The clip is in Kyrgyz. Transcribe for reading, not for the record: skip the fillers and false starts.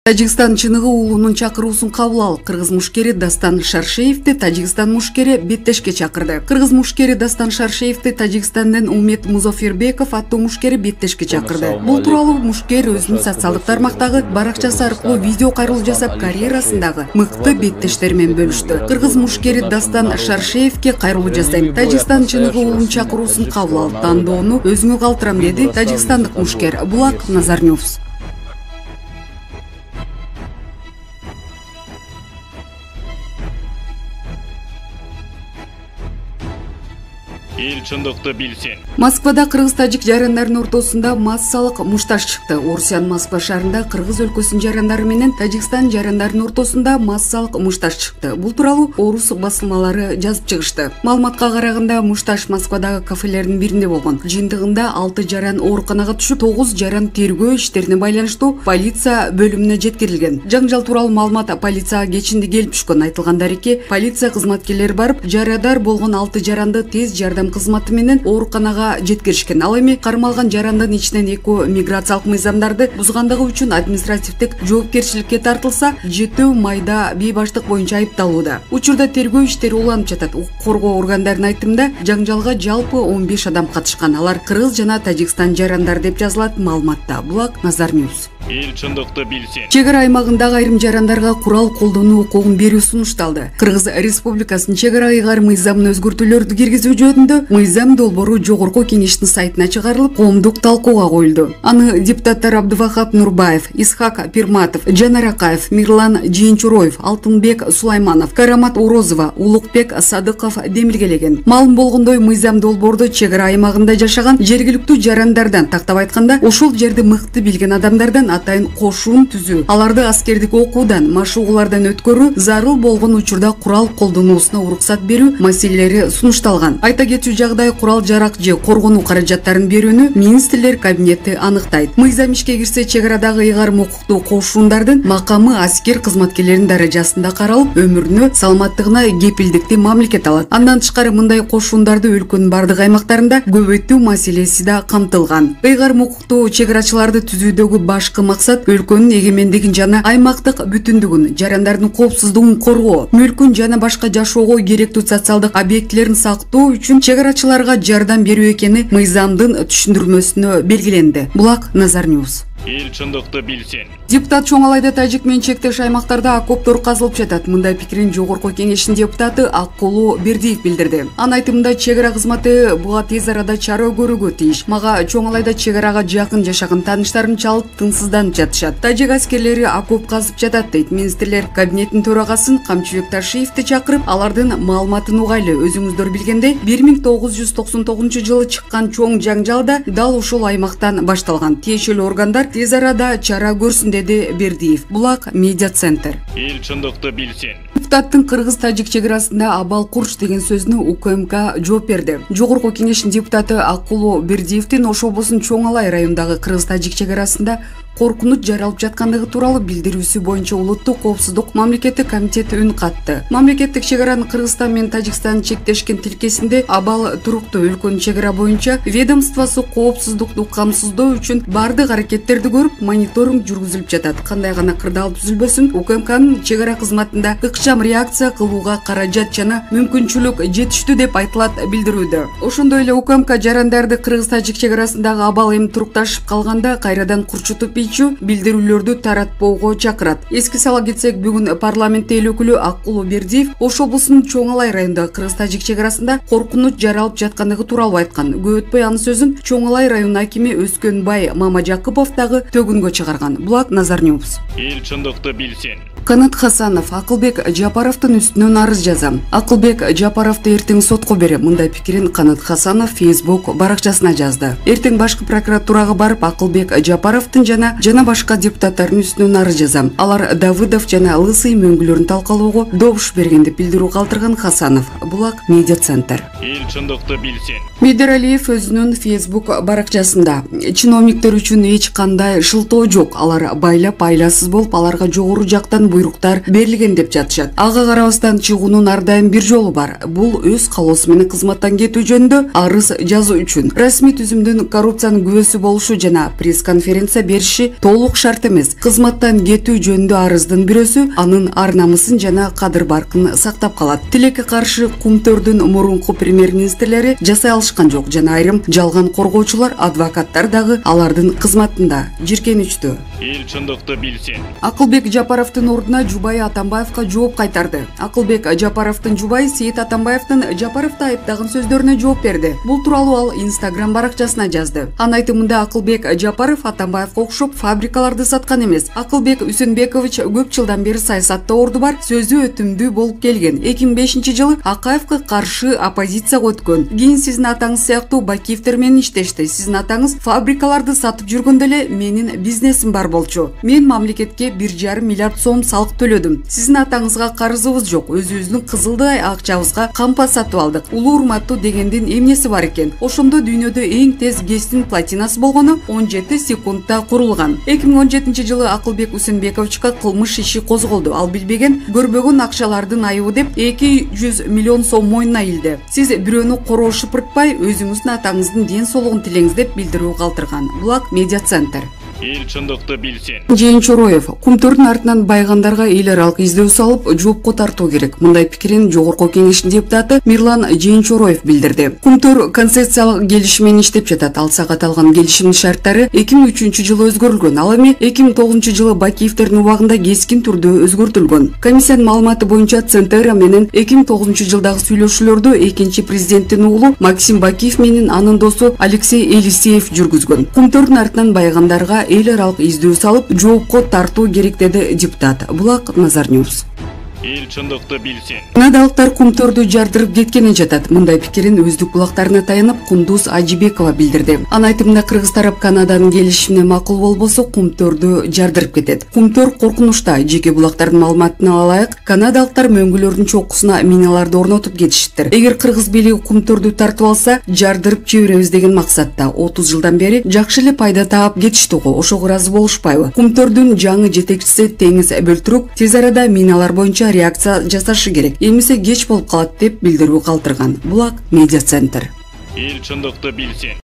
Тажикстан чыныгы уулунун чакыруусун кабыл алып, кыргыз мушкери Дастан Шаршеевди Тажикстан мушкери беттешке чакырды. Кыргыз мушкери Дастан Шаршеевди Тажикстандын Умет Музафирбеков аттуу мушкери беттешке чакырды. Бул тууралуу мушкер өзүнүн социалдык тармактагы баракчасы аркылуу видео кайрылуу жасап, карьерасындагы мыкты беттештери менен бөлүштү. Кыргыз мушкери Дастан Шаршеевге кайрылуу жасайм. Тажикстан чыныгы уулунун чакыруусун кабыл алып, тандоону өзүңө калтырам, деди тажикстандык мушкер Булак Назарнюс. Эл чындыкты билсин. Москвада кыргыз-тажик жарандарынын ортосунда массалык мушташ чыкты. Орусиянын Москва шаарында кыргыз өлкөсүнүн жарандары менен Тажикстан жарандарынын ортосунда массалык мушташ чыкты. Бул тууралуу орус басылмалары жазып чыгышты. Маалыматка караганда, мушташ Москвадагы кафелердин биринде болгон. Жыйынтыгында 6 жаран ооруканага түшүп, 9 жаран тергөө иштерине байланыштуу полиция бөлүмүнө жеткирилген. Жаңжал тууралуу маалымат полицияга кечинде келип түшкөн. Айтылгандар эки, полиция кызматкерлери барып, жарадар болгон 6 жаранды тез жардам кызматы менен ооруканага жеткиришкен. Ал эми кармалган жарандын ичинен экөө миграциялык мыйзамдарды бузгандыгы үчүн административдик жоопкерчиликке тартылса, 7 майда бейбаштык боюнча айыпталууда. Учурда тергөө иштери уланып жатат. Укук коргоо органдарынын айтымында, жаңжалга жалпы 15 адам катышкан. Алар кыргыз жана Тажикстан жарандары деп жазылат маалыматта. Булак Назарнюс. Эл чындыкты билсин. Чек ара аймагындагы айрым жарандарга курал колдонуу укугун берүү сунушталды. Кыргыз Республикасынын чек ара ыйгар мыйзамына өзгөртүүлөрдү киргизүү жөнүндө мыйзам долбоору Жогорку Кеңештин сайтына чыгарылып, коомдук талкууга коюлду. Аны депутаттар Абдывахап Нурбаев, Исхак Пирматов, Жанар Акаев, Мирлан Жыйынчуроев, Алтынбек Сулайманов, Карамат Урозова, Улукбек Садыков демилгелеген. Маалым болгондой, мыйзам долбоордо чек ара аймагында жашаган жергиликтүү жарандардан, тактап айтканда, ошол жерди мыкты билген адамдардан атайын кошуун түзүү, аларды аскердик окуудан, машыгуулардан өткөрүү, зарыл болгон учурда курал колдонуусуна уруксат берүү маселелери сунушталган. Айта кетүү жагдай, курал жарак же коргонуу каражаттарын берүүнү министрлер кабинети аныктайт. Мыйзам ишке кирсе, чек арадагы ыйгарым укуктуу кошуундардын макамы аскер кызматкерлеринин даражасында каралып, өмүрүнө, саламаттыгына кепилдикти мамлекет алат. Андан тышкары, мындай кошуундарды өлкөнүн бардык аймактарында көбөйтүү маселеси да камтылган. Ыйгарым укуктуу чек арачыларды түзүүдөгү башкы максат өлкөнүн эгемендигин жана аймактык бүтүндүгүн, жарандардын коопсуздугун коргоо, мүлкүн жана башка жашоого керектүү социалдык объектилерин сактоо үчүн чек арачыларга жардам берүү экени мыйзамдын түшүндүрмөсүнө белгиленди. Булак Назарнюс. Эл чындыкты билсин. Депутат чоңалайда тажик менен чектеш аймактарда окоптор казылып жатат. Мындай пикирин Жогорку Кеңештин депутаты Аккулу Бердиев билдирди. Анын айтымында, чек ара кызматы буга тез арада чара көрүүгө тийиш. Мага чоңалайда чек арага жакын жашаган тааныштарым чалып, тынсызданып жатышат. Тажик аскерлери окоп казып жатат, дейт министрлер кабинетинин төрагасын Камчыбек Ташиевди чакырып, алардын маалыматын угайлы. Өзүңүздөр билгендей, 1999 жылы чыккан чоң жаңжалда дал ушул аймактан башталган. Тиешелүү органдар тез арада чара көрсүн, деди Бердиев. Булак Медиа Центр. Эл чындыкты билсин. Депутаттын кыргыз-тажик чек арасында абал курч деген сөзүнө УКМК жооп берди. Жогорку Кеңештин депутаты Аккулу Бердиевдин Ош облусунун Чоңалай районундагы кыргыз-тажик чек арасында коркунуч жаралып жаткандыгы тууралуу билдирүүсү боюнча Улуттук коопсуздук мамлекеттик комитети үн катты. Мамлекеттик чек аранын Кыргызстан менен Тажикстан чектешкен тилкесинде абал туруктуу өлкөнүн чек ара боюнча ведомствосу коопсуздукту камсыздоо үчүн бардык аракеттерди көрүп, мониторинг жүргүзүлүп жатат. Кандай гана кырдаал түзүлбөсүн, УКМКнын чек ара кызматында ыкчам реакция кылууга каражат жана мүмкүнчүлүк жетиштүү деп айтылат билдирүүдө. Ошондой эле УКМК жарандарды кыргыз-тажик чек арасындагы абал эми турукташып калганда кайрадан курчутуп билдирүүлөрдү таратпоого чакырат. Эске сала кетсек, бүгүн парламентте эл өкүлү Аккулу Бердиев Ош облусунун Чоңалай районундагы кыргыз-тажик чек арасында коркунуч жаралып жаткандыгы тууралуу айткан. Көп өтпөй анын сөзүн Чоңалай районунун акими Өскөнбай Мамажакыпов дагы төгүнгө чыгарган. Булак Назарнюс. Эл чындыкты билсин. Канат Хасанов Акылбек Жапаровдун үстүнөн арыз жазам. Акылбек Жапаровду эртең сотко берем. Мындай пикирин Канат Хасанов Facebook баракчасына жазды. Эртең башкы прокуратурага барып, Акылбек Жапаровдун жана башка депутаттардын үстүнөн арыз жазам. Алар Давыдов жана Лысый мөңгүлөрүн талкалоого добуш берген деп билдирүү калтырган Хасанов. Булак Медиа Центр. Эл чындыкты билсин. Медералиев өзүнүн Facebook баракчасында чиновниктер үчүн эч кандай шылтоо жок. Алар байлап айласыз болуп, аларга жогору жактан буйруктар берилген деп жатышат. Ага карабастан чыгуунун ар дайым бир жолу бар. Бул өз калоосу менен кызматтан кетүү жөнүндө арыз жазуу үчүн. Расмий түзүмдүн коррупциянын күбөсү болушу жана пресс-конференция бериши толук шарт эмес. Кызматтан кетүү жөнүндө арыздын бирөөсү анын ар намысын жана кадыр баркын сактап калат. Тилекке каршы Кумтөрдүн мурунку премьер-министрлери жасай алышкан жок жана айрым жалган коргоочулар, адвокаттар дагы алардын кызматында жиркеничтүү. Эл чындыкты билсин. Акылбек Жапаровдун ордуна Жубай Атамбаевка жооп кайтарды. Акылбек Жапаровдун жубайы Сейит Атамбаевдин Жапаровду айыптаган сөздөрүнө жооп берди. Бул тууралуу ал Instagram баракчасына жазды. Анын айтымында Акылбек Жапаров Атамбаевга окшоп фабрикаларды саткан эмес. Акылбек Үсөнбекович көп жылдан бери саясатта орду бар, сөзү өтүмдүү болуп келген. 2005-жылы Акаевге каршы оппозицияга өткөн. Кийин сиздин атаңыз сыяктуу Бакиевдер менен иштешти. Сиздин атаңыз фабрикаларды сатып жүргөндө эле менин бизнесим бар болчу. Мен мамлекетке 1,5 миллиард сом салык төлөдүм. Сиздин атаңызга карызыбыз жок. Өзүбүздүн кызылдай акчабызга кампа сатып алдык. Улуу урматтуу дегендин эмнеси бар экен? Ошондо дүйнөдө эң тез гестин платинасы болгону 17 секундта курулган. 2017-жылы Акылбек Үсөнбековичке кылмыш иши козголду. Ал билбеген, көрбөгөн акчалардын айыбы деп 200 миллион сом мойнуна илди. Сиз бирөөнү короо шыпыртпай, өзүңүздүн атаңыздын ден соолугун тилеңиз деп билдирүү калтырган. Булак Медиа Центр. Эл чындыкты билсин. Жээнчороев Кумтөрдүн артынан байгандарга эл аралык издөө салып, жоопко тартуу керек. Мындай пикирин Жогорку Кеңештин депутаты Мирлан Жээнчороев билдирди. Кумтөр концессиялык келишим менен иштеп жатат. Ал сагат алган келишимдин шарттары 2003-жылы өзгөрүлгөн. Ал эми 2009-жылы Бакиевдердин убагында кескин түрдө өзгөртүлгөн. Комиссиянын маалыматы боюнча Центера менен 2009-жылдагы сүйлөшүүлөрдү экинчи президенттин уулу Максим Бакиев менен анын досу Алексей Елисеев жүргүзгөн. Кумтөрдүн артынан байгандарга эл аралык издөө салып, жоопко тартуу керек деди депутат. Булак Назар Ньюс. Эл чындыкты билсин. Канадалыктар Кумтөрдү жардырып кеткени жатат. Мындай пикирин өздүк булактарына таянып Кундуз Ажибекова билдирди. Анын айтымында кыргыз тарап Канаданын келишимине макул болбосо Кумтөрдү жардырып кетет. Кумтөр коркунучта. Жеке булактардын маалыматына алайык, канадалыктар мөңгүлөрдүн чокусуна миналарды орнотуп кетишиптир. Эгер кыргыз бийлиги Кумтөрдү тартып алса, жардырып жиберебиз деген максатта 30 жылдан бери жакшы эле пайда таап кетишти го. Ошого ыраазы болушпайбы? Кумтөрдүн жаңы жетекчиси Теңиз Бөлтүрүк тез арада миналар боюнча реакция жасашы керек. Эмесе кеч болуп калат деп билдирүү калтырган. Булак Медиа Центр. Эл чындыкты билсин.